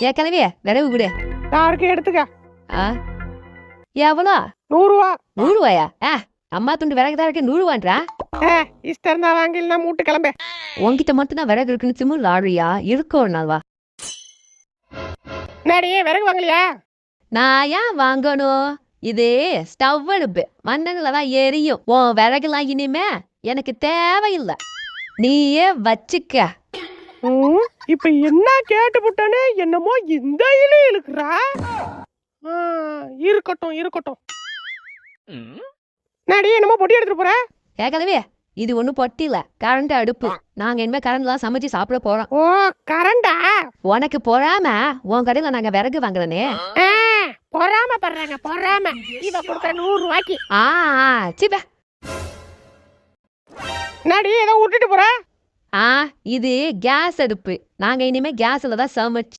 ஏ கிளவிய விரவு விடு. யாருக்கு எடுத்துக்க. எவ்வளோ? 100 ரூபா. 100 ரூபாயா? அம்மா துண்டு விறகு தான் இருக்கு 100 ரூபான்றா? இஷ்டம் இருந்தா வாங்கிலாம் மூட்டு கிளம்பு. உன்கிட்ட மட்டும் தான் விறகு இருக்குன்னு திமிரு ஆடுறியா? இருக்கோ ஒரு நாள் வா. என்னடியே விறகு வாங்கலையா? நான் ஏன் வாங்கணும்? இது ஸ்டவ் அடுப்பு, மண்ணெண்ணில தான் எரியும். உன் விறகுலாம் இனிமே எனக்கு தேவையில்லை, நீயே வச்சுக்க. இப்ப என்ன கேட்டு புட்டானே என்னமோ இந்த இலு இழுக்குறா. இருக்கட்டும் இருக்கட்டும். நாடி என்னமோ பொட்டி எடுத்துட்டு போற? கேட்கலவே, இது ஒன்றும் பொட்டில, கரண்ட் அடுப்பு. நாங்க இனிமே கரண்ட்லாம் சமைச்சு சாப்பிட போறோம். ஓ கரண்டா? உனக்கு பொறாம உன் கடையில நாங்க விறகு வாங்குறனே. பொறாம பண்றாங்க பொறாம. இவ கொடுத்த 100 ரூபாய்க்கு. சிப்ப. நாடி ஏதோ விட்டுட்டு போற? இது கேஸ் அடுப்பு. நாங்க இனிமே கேஸ்ல தான் சமைச்சு